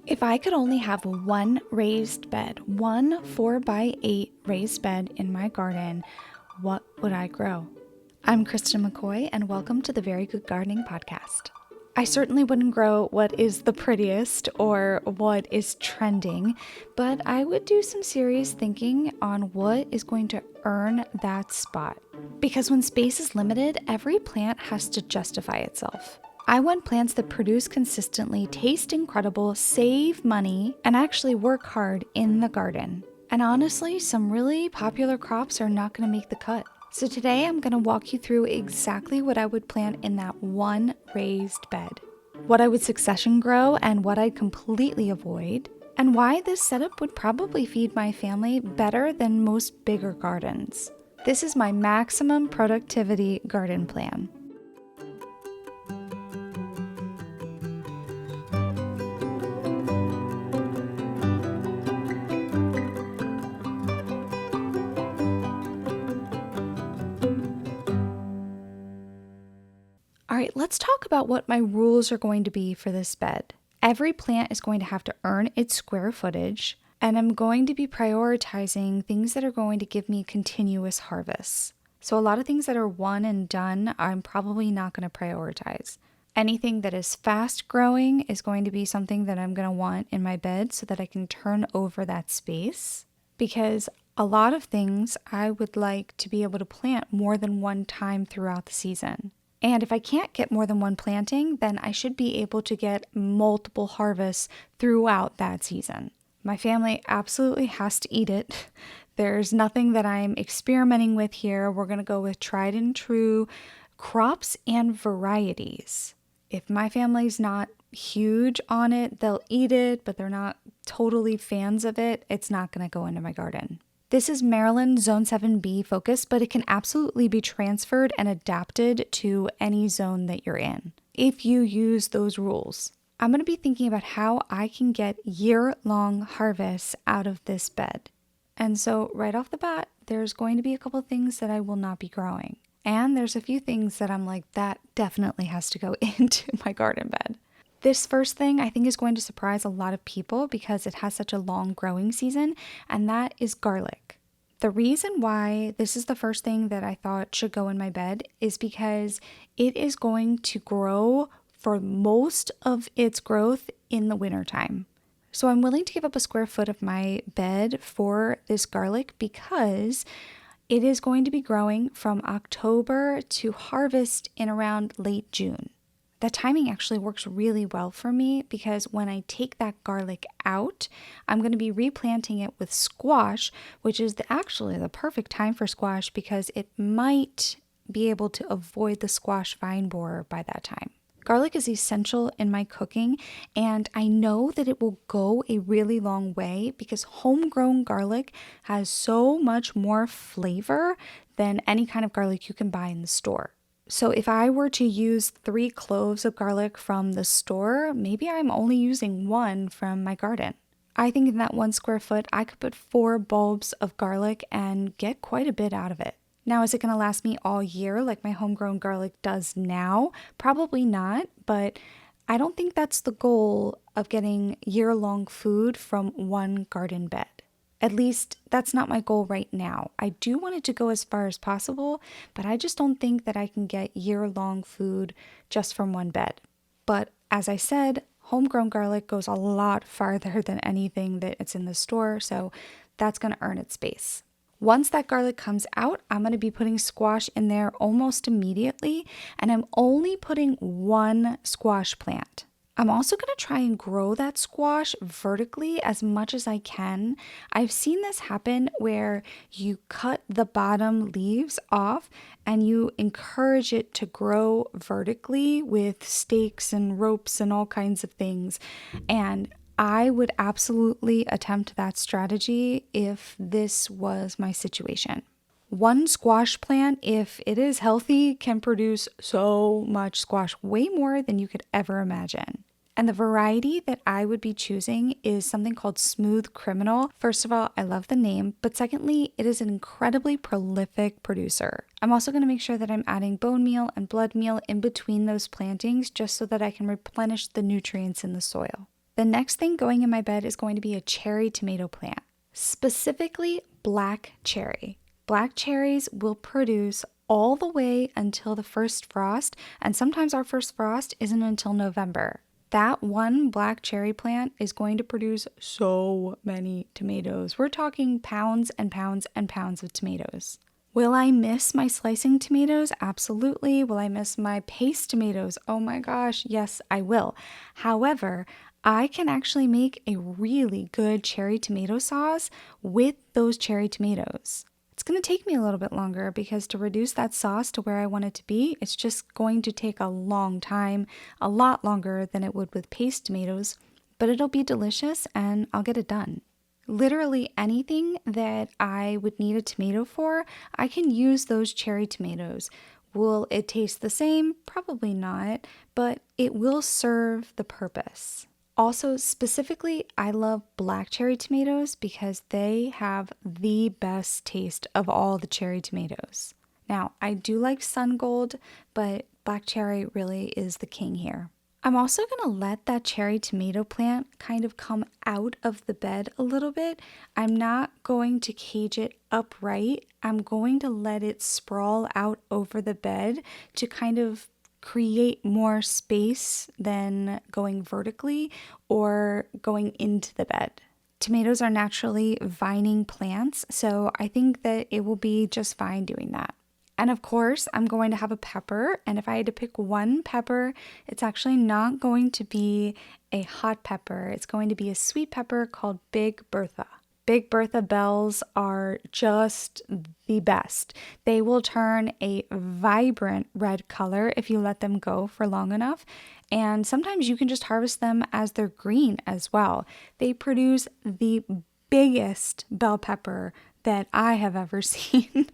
If I could only have one raised bed, one 4x8 raised bed in my garden, what would I grow? I'm Kristen McCoy, and welcome to the Very Good Gardening podcast. I certainly wouldn't grow what is the prettiest or what is trending, but I would do some serious thinking on what is going to earn that spot. Because when space is limited, every plant has to justify itself. I want plants that produce consistently, taste incredible, save money, and actually work hard in the garden. And honestly, some really popular crops are not going to make the cut. So today I'm going to walk you through exactly what I would plant in that one raised bed, what I would succession grow and what I'd completely avoid, and why this setup would probably feed my family better than most bigger gardens. This is my maximum productivity garden plan. All right, let's talk about what my rules are going to be for this bed. Every plant is going to have to earn its square footage, and I'm going to be prioritizing things that are going to give me continuous harvests. So a lot of things that are one and done, I'm probably not going to prioritize. Anything that is fast growing is going to be something that I'm going to want in my bed so that I can turn over that space, because a lot of things I would like to be able to plant more than one time throughout the season. And if I can't get more than one planting, then I should be able to get multiple harvests throughout that season. My family absolutely has to eat it. There's nothing that I'm experimenting with here. We're going to go with tried and true crops and varieties. If my family's not huge on it, they'll eat it, but they're not totally fans of it, it's not going to go into my garden. This is Maryland Zone 7B focused, but it can absolutely be transferred and adapted to any zone that you're in if you use those rules. I'm going to be thinking about how I can get year-long harvests out of this bed. And so right off the bat, there's going to be a couple things that I will not be growing. And there's a few things that I'm like, that definitely has to go into my garden bed. This first thing I think is going to surprise a lot of people because it has such a long growing season, and that is garlic. The reason why this is the first thing that I thought should go in my bed is because it is going to grow for most of its growth in the wintertime. So I'm willing to give up a square foot of my bed for this garlic because it is going to be growing from October to harvest in around late June. That timing actually works really well for me because when I take that garlic out, I'm going to be replanting it with squash, which is actually the perfect time for squash because it might be able to avoid the squash vine borer by that time. Garlic is essential in my cooking, and I know that it will go a really long way because homegrown garlic has so much more flavor than any kind of garlic you can buy in the store. So if I were to use 3 cloves of garlic from the store, maybe I'm only using 1 from my garden. I think in that 1 square foot, I could put 4 bulbs of garlic and get quite a bit out of it. Now, is it going to last me all year like my homegrown garlic does now? Probably not, but I don't think that's the goal of getting year-long food from one garden bed. At least that's not my goal right now. I do want it to go as far as possible, but I just don't think that I can get year-long food just from one bed. But as I said, homegrown garlic goes a lot farther than anything that's in the store, so that's going to earn its space. Once that garlic comes out, I'm going to be putting squash in there almost immediately, and I'm only putting 1 squash plant. I'm also going to try and grow that squash vertically as much as I can. I've seen this happen where you cut the bottom leaves off and you encourage it to grow vertically with stakes and ropes and all kinds of things. And I would absolutely attempt that strategy if this was my situation. 1 squash plant, if it is healthy, can produce so much squash, way more than you could ever imagine. And the variety that I would be choosing is something called Smooth Criminal. First of all, I love the name, but secondly, it is an incredibly prolific producer. I'm also going to make sure that I'm adding bone meal and blood meal in between those plantings just so that I can replenish the nutrients in the soil. The next thing going in my bed is going to be a cherry tomato plant, specifically black cherry. Black cherries will produce all the way until the first frost, and sometimes our first frost isn't until November. That one black cherry plant is going to produce so many tomatoes. We're talking pounds and pounds and pounds of tomatoes. Will I miss my slicing tomatoes? Absolutely. Will I miss my paste tomatoes? Oh my gosh, yes, I will. However, I can actually make a really good cherry tomato sauce with those cherry tomatoes. It's going to take me a little bit longer because to reduce that sauce to where I want it to be, it's just going to take a long time, a lot longer than it would with paste tomatoes, but it'll be delicious and I'll get it done. Literally anything that I would need a tomato for, I can use those cherry tomatoes. Will it taste the same? Probably not, but it will serve the purpose. Also, specifically, I love black cherry tomatoes because they have the best taste of all the cherry tomatoes. Now, I do like sun gold, but black cherry really is the king here. I'm also going to let that cherry tomato plant kind of come out of the bed a little bit. I'm not going to cage it upright. I'm going to let it sprawl out over the bed to kind of create more space than going vertically or going into the bed. Tomatoes are naturally vining plants, so I think that it will be just fine doing that. And of course, I'm going to have a pepper, and if I had to pick one pepper, it's actually not going to be a hot pepper. It's going to be a sweet pepper called Big Bertha. Big Bertha bells are just the best. They will turn a vibrant red color if you let them go for long enough. And sometimes you can just harvest them as they're green as well. They produce the biggest bell pepper that I have ever seen,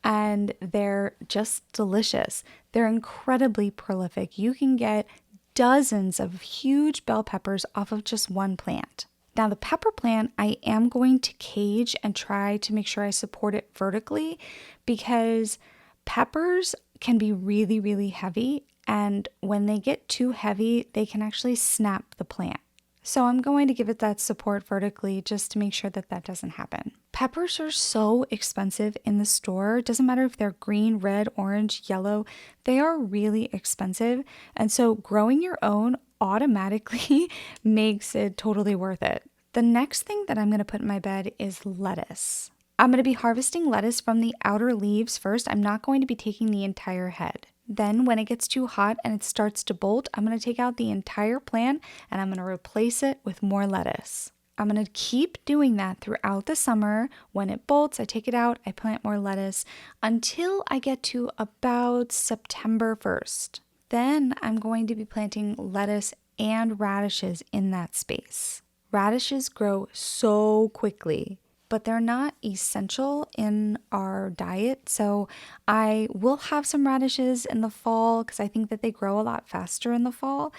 and they're just delicious. They're incredibly prolific. You can get dozens of huge bell peppers off of just one plant. Now the pepper plant, I am going to cage and try to make sure I support it vertically because peppers can be really, really heavy, and when they get too heavy, they can actually snap the plant. So I'm going to give it that support vertically just to make sure that that doesn't happen. Peppers are so expensive in the store. It doesn't matter if they're green, red, orange, yellow. They are really expensive. And so growing your own automatically makes it totally worth it. The next thing that I'm going to put in my bed is lettuce. I'm going to be harvesting lettuce from the outer leaves first. I'm not going to be taking the entire head. Then when it gets too hot and it starts to bolt, I'm going to take out the entire plant and I'm going to replace it with more lettuce. I'm going to keep doing that throughout the summer. When it bolts, I take it out, I plant more lettuce until I get to about September 1st. Then I'm going to be planting lettuce and radishes in that space. Radishes grow so quickly, but they're not essential in our diet. So I will have some radishes in the fall because I think that they grow a lot faster in the fall,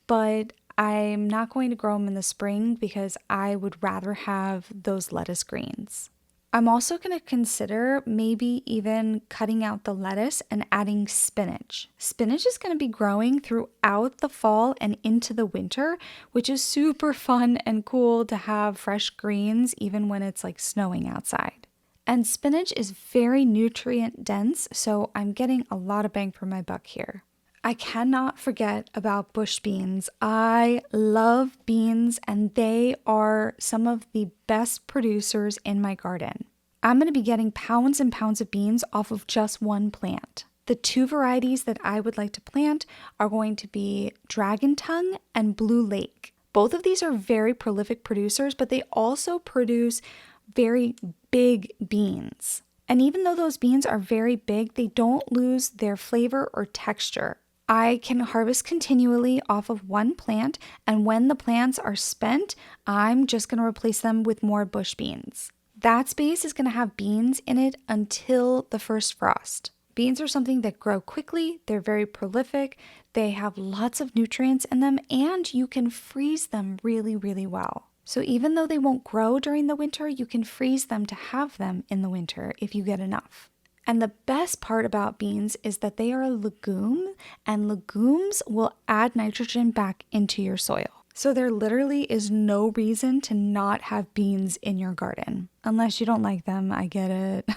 but I'm not going to grow them in the spring because I would rather have those lettuce greens. I'm also going to consider maybe even cutting out the lettuce and adding spinach. Spinach is going to be growing throughout the fall and into the winter, which is super fun and cool to have fresh greens even when it's like snowing outside. And spinach is very nutrient dense, so I'm getting a lot of bang for my buck here. I cannot forget about bush beans. I love beans and they are some of the best producers in my garden. I'm going to be getting pounds and pounds of beans off of just one plant. The two varieties that I would like to plant are going to be Dragon Tongue and Blue Lake. Both of these are very prolific producers, but they also produce very big beans. And even though those beans are very big, they don't lose their flavor or texture. I can harvest continually off of one plant, and when the plants are spent, I'm just going to replace them with more bush beans. That space is going to have beans in it until the first frost. Beans are something that grow quickly, they're very prolific, they have lots of nutrients in them, and you can freeze them really, really well. So even though they won't grow during the winter, you can freeze them to have them in the winter if you get enough. And the best part about beans is that they are a legume, and legumes will add nitrogen back into your soil. So there literally is no reason to not have beans in your garden. Unless you don't like them, I get it.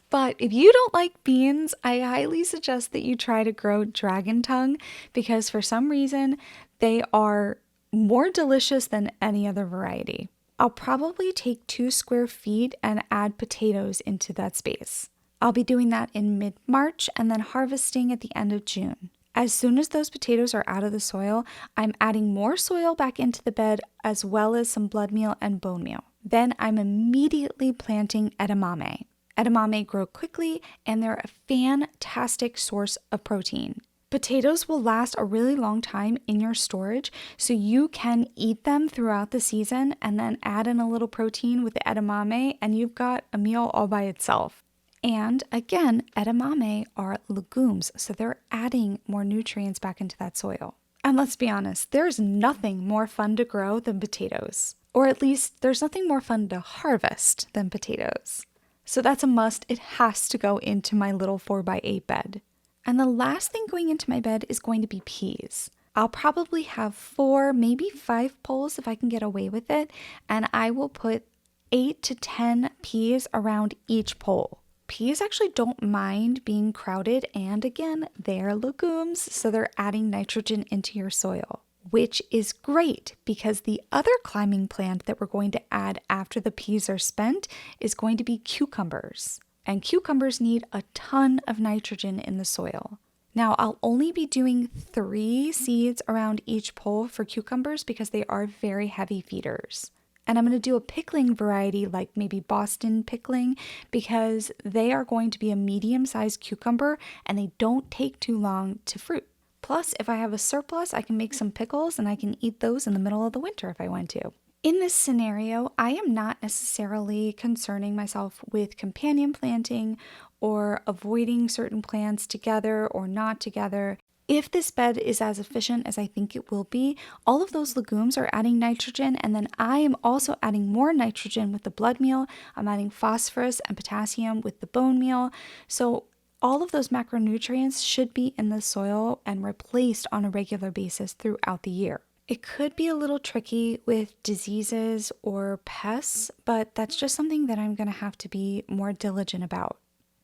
But if you don't like beans, I highly suggest that you try to grow dragon tongue because for some reason they are more delicious than any other variety. I'll probably take 2 square feet and add potatoes into that space. I'll be doing that in mid-March and then harvesting at the end of June. As soon as those potatoes are out of the soil, I'm adding more soil back into the bed as well as some blood meal and bone meal. Then I'm immediately planting edamame. Edamame grow quickly and they're a fantastic source of protein. Potatoes will last a really long time in your storage, so you can eat them throughout the season and then add in a little protein with the edamame and you've got a meal all by itself. And again, edamame are legumes, so they're adding more nutrients back into that soil. And let's be honest, there's nothing more fun to grow than potatoes. Or at least there's nothing more fun to harvest than potatoes. So that's a must. It has to go into my little 4x8 bed. And the last thing going into my bed is going to be peas. I'll probably have 4, maybe 5 poles if I can get away with it. And I will put 8 to 10 peas around each pole. Peas actually don't mind being crowded, and again, they're legumes, so they're adding nitrogen into your soil, which is great because the other climbing plant that we're going to add after the peas are spent is going to be cucumbers. And cucumbers need a ton of nitrogen in the soil. Now, I'll only be doing 3 seeds around each pole for cucumbers because they are very heavy feeders. And I'm going to do a pickling variety like maybe Boston pickling because they are going to be a medium-sized cucumber and they don't take too long to fruit. Plus, if I have a surplus, I can make some pickles and I can eat those in the middle of the winter if I want to. In this scenario, I am not necessarily concerning myself with companion planting or avoiding certain plants together or not together. If this bed is as efficient as I think it will be, all of those legumes are adding nitrogen, and then I am also adding more nitrogen with the blood meal. I'm adding phosphorus and potassium with the bone meal. So all of those macronutrients should be in the soil and replaced on a regular basis throughout the year. It could be a little tricky with diseases or pests, but that's just something that I'm going to have to be more diligent about.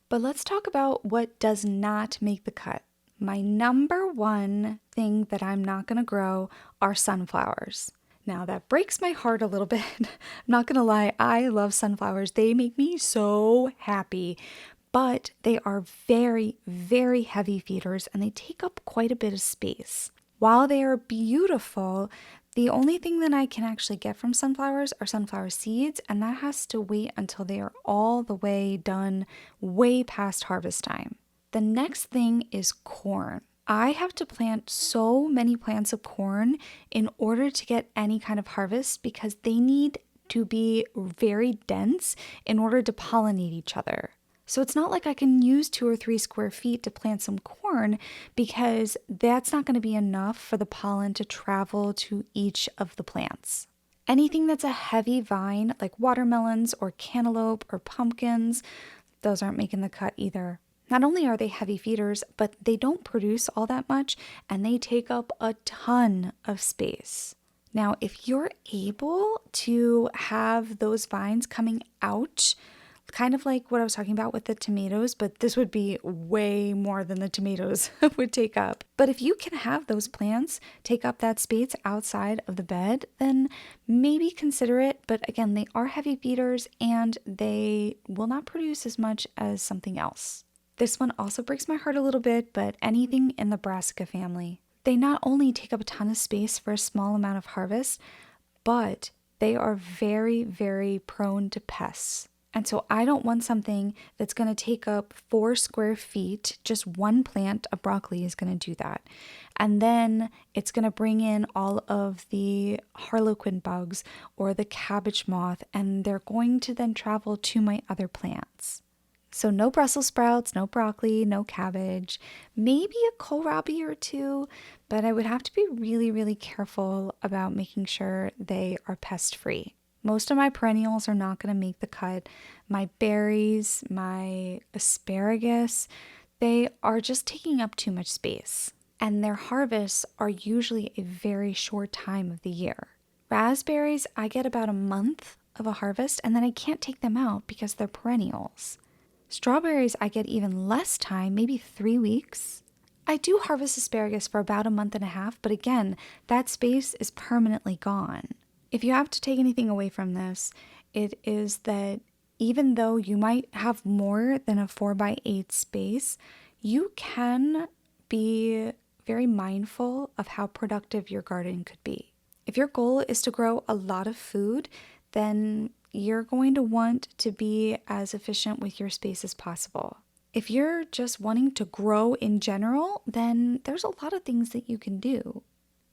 But let's talk about what does not make the cut. My number one thing that I'm not going to grow are sunflowers. Now that breaks my heart a little bit. I'm not going to lie, I love sunflowers. They make me so happy, but they are very, very heavy feeders and they take up quite a bit of space. While they are beautiful, the only thing that I can actually get from sunflowers are sunflower seeds, and that has to wait until they are all the way done, way past harvest time. The next thing is corn. I have to plant so many plants of corn in order to get any kind of harvest because they need to be very dense in order to pollinate each other. So it's not like I can use 2 or 3 square feet to plant some corn because that's not going to be enough for the pollen to travel to each of the plants. Anything that's a heavy vine like watermelons or cantaloupe or pumpkins, those aren't making the cut either. Not only are they heavy feeders, but they don't produce all that much and they take up a ton of space. Now, if you're able to have those vines coming out, kind of like what I was talking about with the tomatoes, but this would be way more than the tomatoes would take up. But if you can have those plants take up that space outside of the bed, then maybe consider it. But again, they are heavy feeders and they will not produce as much as something else. This one also breaks my heart a little bit, but anything in the brassica family. They not only take up a ton of space for a small amount of harvest, but they are very, very prone to pests. And so I don't want something that's going to take up 4 square feet. Just one plant of broccoli is going to do that. And then it's going to bring in all of the harlequin bugs or the cabbage moth, and they're going to then travel to my other plants. So no Brussels sprouts, no broccoli, no cabbage, maybe a kohlrabi or 2, but I would have to be really, really careful about making sure they are pest-free. Most of my perennials are not going to make the cut. My berries, my asparagus, they are just taking up too much space. and their harvests are usually a very short time of the year. Raspberries, I get about a month of a harvest, and then I can't take them out because they're perennials. Strawberries, I get even less time, maybe 3 weeks. I do harvest asparagus for about a month and a half, but again, that space is permanently gone. If you have to take anything away from this, it is that even though you might have more than a 4x8 space, you can be very mindful of how productive your garden could be. If your goal is to grow a lot of food, then you're going to want to be as efficient with your space as possible. If you're just wanting to grow in general, then there's a lot of things that you can do.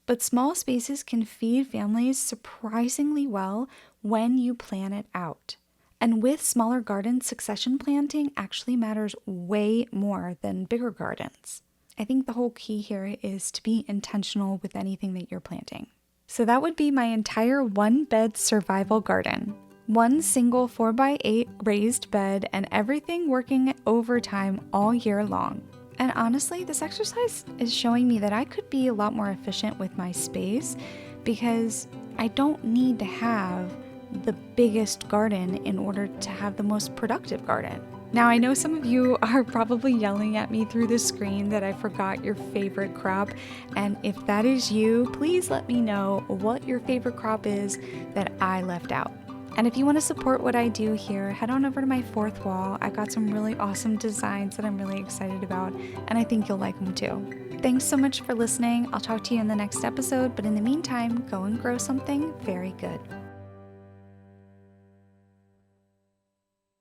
But small spaces can feed families surprisingly well when you plan it out. And with smaller gardens, succession planting actually matters way more than bigger gardens. I think the whole key here is to be intentional with anything that you're planting. So that would be my entire one-bed survival garden. One single 4x8 raised bed and everything working overtime all year long. And honestly, this exercise is showing me that I could be a lot more efficient with my space because I don't need to have the biggest garden in order to have the most productive garden. Now, I know some of you are probably yelling at me through the screen that I forgot your favorite crop, and if that is you, please let me know what your favorite crop is that I left out. And if you want to support what I do here, head on over to my fourth wall. I got some really awesome designs that I'm really excited about, and I think you'll like them too. Thanks so much for listening. I'll talk to you in the next episode, but in the meantime, go and grow something very good.